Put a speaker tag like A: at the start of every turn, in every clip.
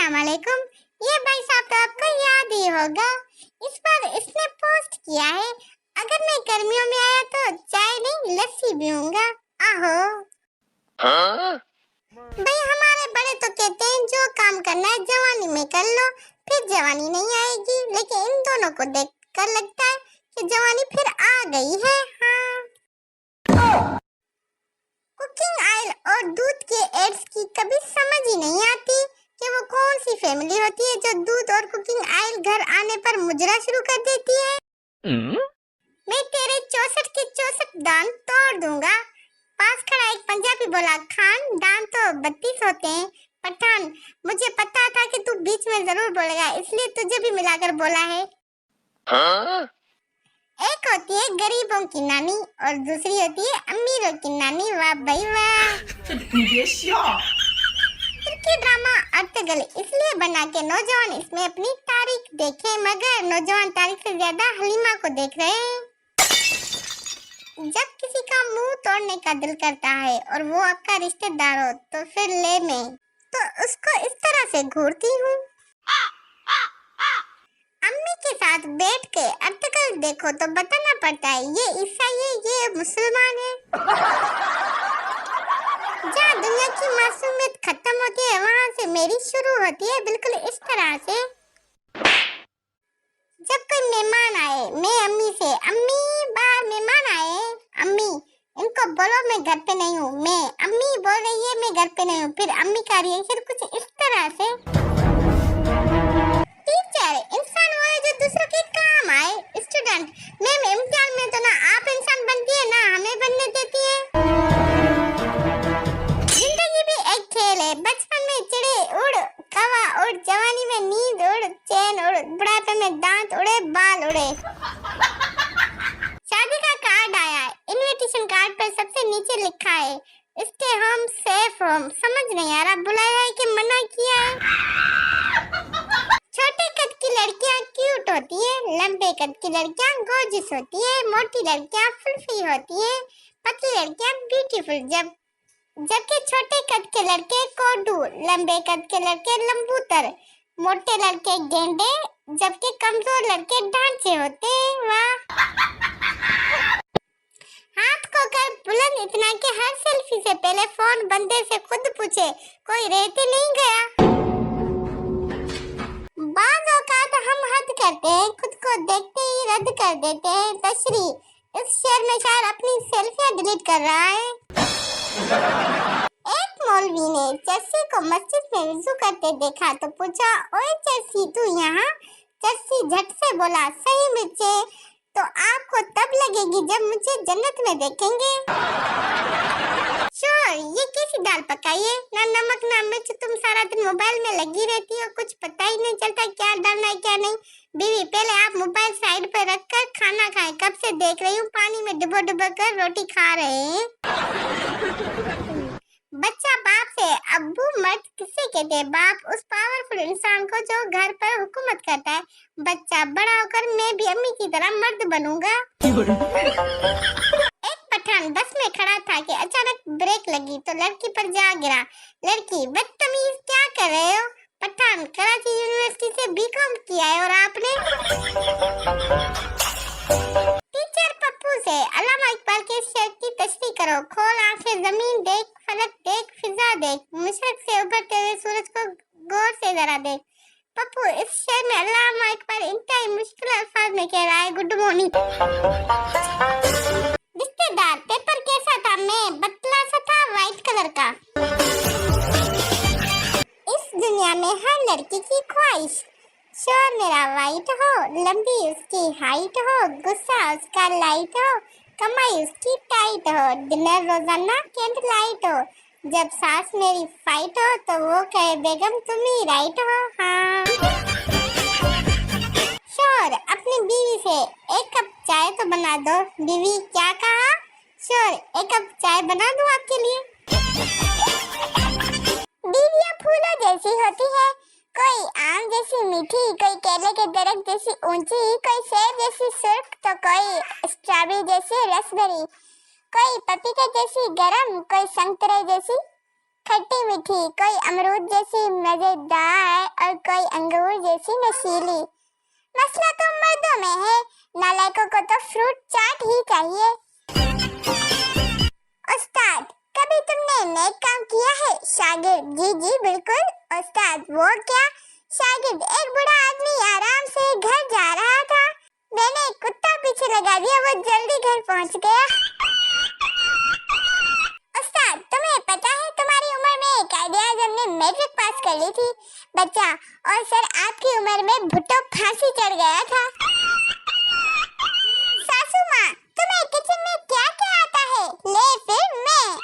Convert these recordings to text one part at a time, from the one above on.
A: अस्सलाम वालेकुम। ये भाई साहब तो आपको याद ही होगा, इस बार इसने पोस्ट किया है, अगर मैं गर्मियों में आया तो चाय नहीं लस्सी पीऊंगा। आहो भाई, हमारे बड़े तो कहते हैं जो काम करना है जवानी में कर लो, फिर जवानी नहीं आएगी। लेकिन इन दोनों को देखकर लगता है कि जवानी फिर आ गई है। हाँ, कुकिंग ऑयल और दूध के एड्स की कभी समझ ही नहीं आती कि वो कौन सी फैमिली होती है जो दूध और कुकिंग ऑयल घर आने पर मुजरा शुरू कर देती है। मैं तेरे 64 के 64 दांत तोड़ दूंगा। पास खड़ा एक पंजाबी बोला, खान दांत तो 32 होते हैं। पठान, मुझे पता था कि तू बीच में जरूर बोलेगा, इसलिए तुझे भी मिलाकर बोला है। एक होती है गरीबों की नानी और दूसरी होती है अमीरों की नानी। वाह भाई वाह। तुर्की ड्रामा अर्तगल इसलिए बना के नौजवान इसमें अपनी तारीख देखे, मगर नौजवान तारीख से ज्यादा हलीमा को देख रहे हैं। जब किसी का मुंह तोड़ने का दिल करता है और वो आपका रिश्तेदार हो तो फिर ले मैं तो उसको इस तरह से घूरती हूँ। अम्मी के साथ बैठ के अर्तगल देखो तो बताना पड़ता है ये ईसाई है, ये मुसलमान है। जहाँ दुनिया की मासूमियत खत्म होती है वहाँ से मेरी शुरू होती है, बिल्कुल इस तरह से। जब कोई मेहमान आए, मैं अम्मी से, अम्मी बाहर मेहमान आए, अम्मी इनको बोलो मैं घर पे नहीं हूँ। मैं अम्मी बोल रही है मैं घर पे नहीं हूँ, फिर अम्मी का रिएक्शन कुछ इस तरह से। टीचर इंसान वो है जो दूसरों के काम आए। स्टूडेंट, मैम इम्तिहान में तो ना आप इंसान बनती है ना हमें बनने देती है। जिंदगी भी एक खेल है, बचपन में चिड़े उड़, कौवा उड़, जवानी में नींद उड़, चैन उड़, बुढ़ापे में दांत उड़े, बाल उड़े। शादी का कार्ड आया है, इनविटेशन कार्ड पर सबसे नीचे लिखा है स्टे होम सेफ होम। समझ नहीं आ रहा बुलाया है कि मना किया है। छोटे कद की लड़कियां क्यूट होती है, लंबे कद की लड़कियां गोर्जियस होती है, मोटी लड़कियां फुलफी होती है, पतली लड़कियां ब्यूटीफुल। जबकि छोटे कद के लड़के कोडू, लंबे कद के लड़के लंबूतर, मोटे लड़के गेंडे, जबकि कमजोर लड़के ढांचे होते हैं। वाह। हाथ को कर बुलंद इतना कि हर सेल्फी से पहले फोन बंदे से खुद पूछे कोई रहते नहीं गया। बाज़ औकात हम हद करते हैं, खुद को देखते ही रद्द कर देते हैं। तशरी, इस शेर में शायर अपनी सेल्फियां डिलीट कर रहा है। एक मौलवी ने चर्सी को मस्जिद में वुजू करते देखा तो पूछा, ओए चर्सी तू यहाँ? चर्सी झट से बोला, सही बच्चे तो आपको तब लगेगी जब मुझे जन्नत में देखेंगे। श्योर, ये कैसी दाल पकाई है, ना नमक ना मिर्च, तुम सारा दिन मोबाइल में लगी रहती हो, कुछ पता ही नहीं चलता क्या डालना है क्या नहीं। बीवी, पहले आप मोबाइल साइड पर रखकर खाना खाएं, कब से देख रही हूँ पानी में डुबो डुबो कर रोटी खा रहे हैं। बच्चा बाप से, अब्बू मर्द किसे कहते हैं? बाप उस पावरफुल इंसान को जो घर पर हुकूमत करता है। बच्चा, बड़ा होकर मैं भी अम्मी की तरह मर्द बनूंगा। एक पठान बस में खड़ा था कि अचानक ब्रेक लगी तो लड़की पर जा गिरा। लड़की, बदतमीज क्या कर रहे हो? पठान, कराची यूनिवर्सिटी से बीकॉम किया है और आपने? टीचर पप्पू से, अल्लामा इकबाल के शेर की तशरीह करो। खोल आंखें, जमीन देख, फलक देख, फिजा देख, मशरक से उभरते हुए सूरज को गौर से जरा देख। पप्पू, इस शेर में अल्लामा इकबाल इंतहाई मुश्किल अल्फाज में कह रहा है गुड मॉर्निंग। रिश्तेदार, पेपर कैसा था? मैं बतला सा था, व्हाइट कलर का। इस दुनिया में हर लड़की की ख्वाहिश, शोर मेरा वाइट हो, लंबी उसकी हाइट हो, गुस्सा उसका लाइट हो, कमाई उसकी टाइट हो, डिनर रोजाना कैंडल लाइट हो, जब सास मेरी फाइट हो तो वो कहे बेगम तुम ही राइट हो। हाँ। शोर, अपनी बीवी से, एक कप चाय तो बना दो। बीवी, क्या कहा? शोर, एक कप चाय बना दूं आपके लिए। बीवियां फूलों जैसी होती है, कोई आम जैसी मीठी, कोई केले के दरख्त जैसी ऊंची, कोई सेब जैसी सुर्ख तो कोई स्ट्रॉबेरी जैसी रसभरी, कोई पपीते जैसी गरम, कोई संतरे जैसी खट्टी मीठी, कोई अमरूद जैसी मजेदार और कोई अंगूर जैसी नशीली। मसला तो मर्दों में है, नालायकों को तो फ्रूट चाट ही चाहिए। उस्ताद, कभी तुमने नेक काम किया है? शागिर्द, जी जी बिल्कुल। उस्ताद, वो क्या? शागिर्द, एक बूढ़ा आदमी आराम से घर जा रहा था, मैंने एक कुत्ता पीछे लगा दिया, वो जल्दी घर पहुंच गया। उस्ताद, तुम्हें पता है तुम्हारी उम्र में कायदे-आज़म ने मैट्रिक पास कर ली थी। बच्चा, और सर आपकी उम्र में भुट्टो फांसी चढ़ गया था। सासू माँ, तुम्हें किचन में क्या क्या आता है? ले फिर मैं।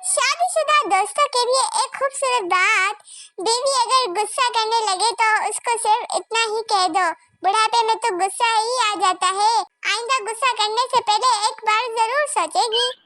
A: शादीशुदा दोस्तों के लिए एक खूबसूरत बात, बीवी अगर गुस्सा करने लगे तो उसको सिर्फ इतना ही कह दो, बुढ़ापे में तो गुस्सा ही आ जाता है, आइंदा गुस्सा करने से पहले एक बार जरूर सोचेगी।